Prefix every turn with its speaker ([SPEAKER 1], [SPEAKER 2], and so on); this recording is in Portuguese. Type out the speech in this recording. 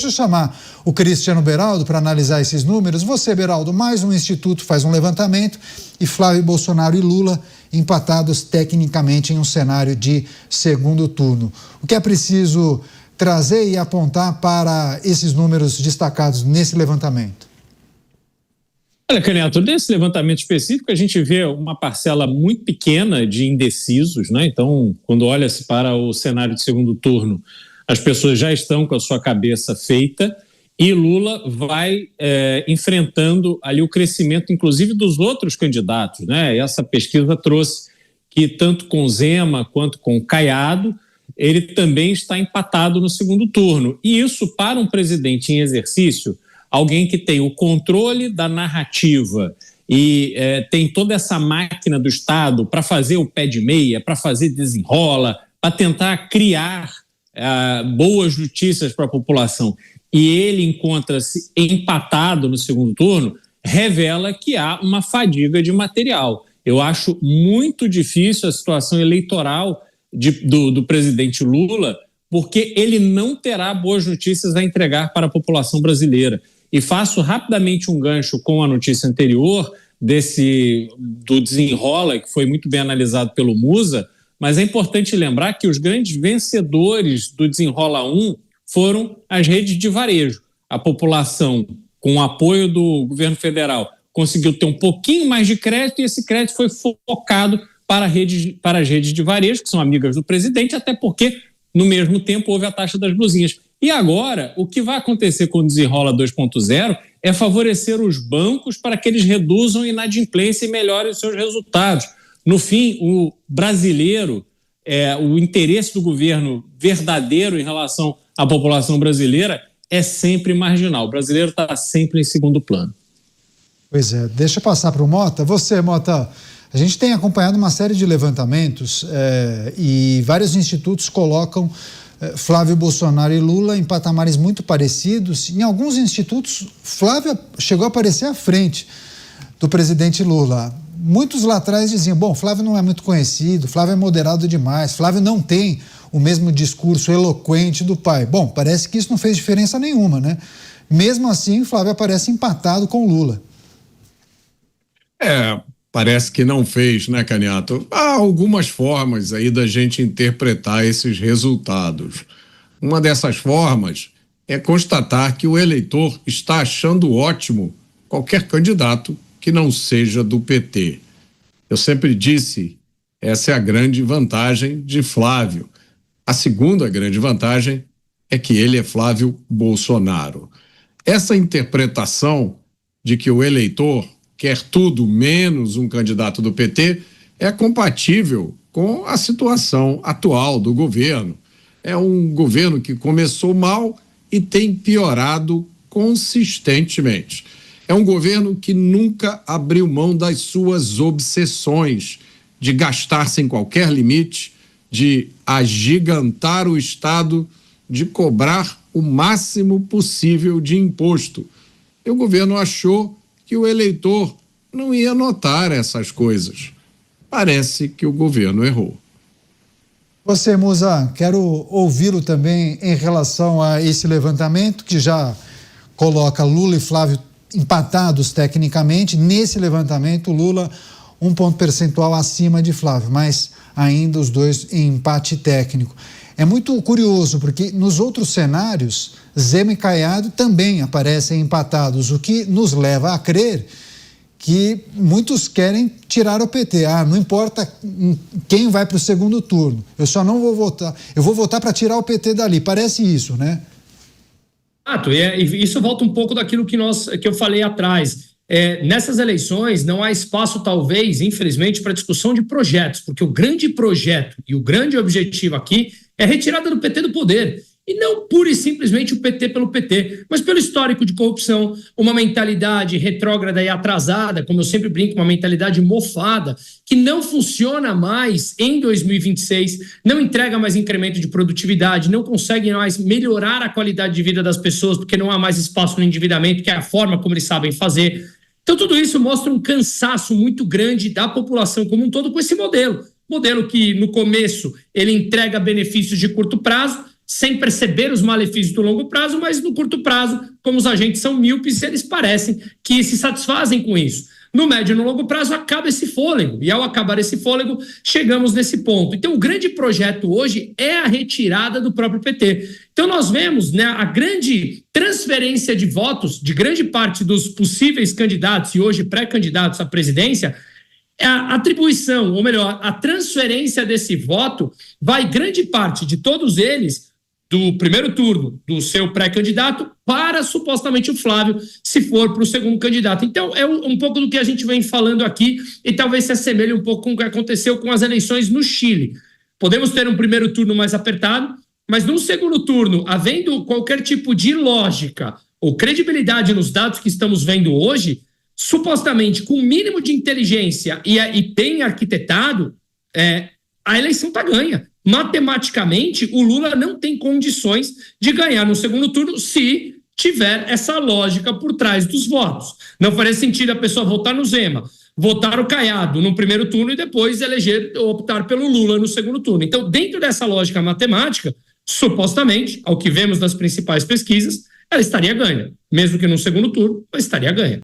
[SPEAKER 1] Deixa eu chamar o Cristiano Beraldo para analisar esses números. Você, Beraldo, mais um instituto faz um levantamento e Flávio Bolsonaro e Lula empatados tecnicamente em um cenário de segundo turno. O que é preciso trazer e apontar para esses números destacados nesse levantamento?
[SPEAKER 2] Olha, Canhoto, nesse levantamento específico a gente vê uma parcela muito pequena de indecisos, né? Então, quando olha-se para o cenário de segundo turno, as pessoas já estão com a sua cabeça feita e Lula vai enfrentando ali o crescimento, inclusive, dos outros candidatos, né? Essa pesquisa trouxe que tanto com Zema quanto com Caiado, ele também está empatado no segundo turno. E isso, para um presidente em exercício, alguém que tem o controle da narrativa e tem toda essa máquina do Estado para fazer o pé de meia, para fazer desenrola, para tentar criar boas notícias para a população, e ele encontra-se empatado no segundo turno, revela que há uma fadiga de material. Eu acho muito difícil a situação eleitoral do presidente Lula, porque ele não terá boas notícias a entregar para a população brasileira. E faço rapidamente um gancho com a notícia anterior do desenrola, que foi muito bem analisado pelo Musa, mas é importante lembrar que os grandes vencedores do Desenrola 1 foram as redes de varejo. A população, com o apoio do governo federal, conseguiu ter um pouquinho mais de crédito e esse crédito foi focado para as redes de varejo, que são amigas do presidente, até porque, no mesmo tempo, houve a taxa das blusinhas. E agora, o que vai acontecer com o Desenrola 2.0 é favorecer os bancos para que eles reduzam a inadimplência e melhorem os seus resultados. No fim, o brasileiro, o interesse do governo verdadeiro em relação à população brasileira é sempre marginal. O brasileiro está sempre em segundo plano.
[SPEAKER 1] Pois é, deixa eu passar para o Mota. Você, Mota, a gente tem acompanhado uma série de levantamentos e vários institutos colocam Flávio Bolsonaro e Lula em patamares muito parecidos. Em alguns institutos, Flávio chegou a aparecer à frente do presidente Lula. Muitos lá atrás diziam, bom, Flávio não é muito conhecido, Flávio é moderado demais, Flávio não tem o mesmo discurso eloquente do pai. Bom, parece que isso não fez diferença nenhuma, né? Mesmo assim, Flávio aparece empatado com Lula.
[SPEAKER 3] Parece que não fez, né, Canhoto? Há algumas formas aí da gente interpretar esses resultados. Uma dessas formas é constatar que o eleitor está achando ótimo qualquer candidato que não seja do PT. Eu sempre disse, essa é a grande vantagem de Flávio. A segunda grande vantagem é que ele é Flávio Bolsonaro. Essa interpretação de que o eleitor quer tudo menos um candidato do PT é compatível com a situação atual do governo. É um governo que começou mal e tem piorado consistentemente. É um governo que nunca abriu mão das suas obsessões de gastar sem qualquer limite, de agigantar o Estado, de cobrar o máximo possível de imposto. E o governo achou que o eleitor não ia notar essas coisas. Parece que o governo errou.
[SPEAKER 1] Você, Musa, quero ouvi-lo também em relação a esse levantamento que já coloca Lula e Flávio empatados tecnicamente. Nesse levantamento, Lula 1 ponto percentual acima de Flávio, mas ainda os dois em empate técnico. É muito curioso, porque nos outros cenários, Zema e Caiado também aparecem empatados, o que nos leva a crer que muitos querem tirar o PT. Não importa quem vai para o segundo turno, eu só não vou votar, eu vou votar para tirar o PT dali. Parece isso, né?
[SPEAKER 4] E isso volta um pouco daquilo que eu falei atrás. Nessas eleições não há espaço, talvez, infelizmente, para discussão de projetos, porque o grande projeto e o grande objetivo aqui é a retirada do PT do poder. E não pura e simplesmente o PT pelo PT, mas pelo histórico de corrupção, uma mentalidade retrógrada e atrasada, como eu sempre brinco, uma mentalidade mofada, que não funciona mais em 2026, não entrega mais incremento de produtividade, não consegue mais melhorar a qualidade de vida das pessoas, porque não há mais espaço no endividamento, que é a forma como eles sabem fazer. Então tudo isso mostra um cansaço muito grande da população como um todo com esse modelo. Modelo que no começo ele entrega benefícios de curto prazo, sem perceber os malefícios do longo prazo, mas no curto prazo, como os agentes são míopes, eles parecem que se satisfazem com isso. No médio e no longo prazo acaba esse fôlego, e ao acabar esse fôlego, chegamos nesse ponto. Então, o grande projeto hoje é a retirada do próprio PT. Então, nós vemos, né, a grande transferência de votos de grande parte dos possíveis candidatos e hoje pré-candidatos à presidência. A atribuição, ou melhor, a transferência desse voto vai grande parte de todos eles do primeiro turno do seu pré-candidato para supostamente o Flávio, se for para o segundo candidato. Então, é um pouco do que a gente vem falando aqui e talvez se assemelhe um pouco com o que aconteceu com as eleições no Chile. Podemos ter um primeiro turno mais apertado, mas num segundo turno, havendo qualquer tipo de lógica ou credibilidade nos dados que estamos vendo hoje, supostamente com o mínimo de inteligência e bem arquitetado, a eleição está ganha. Matematicamente, o Lula não tem condições de ganhar no segundo turno se tiver essa lógica por trás dos votos. Não faria sentido a pessoa votar no Zema, votar o Caiado no primeiro turno e depois eleger ou optar pelo Lula no segundo turno. Então, dentro dessa lógica matemática, supostamente, ao que vemos nas principais pesquisas, ela estaria ganha. Mesmo que no segundo turno, ela estaria ganha.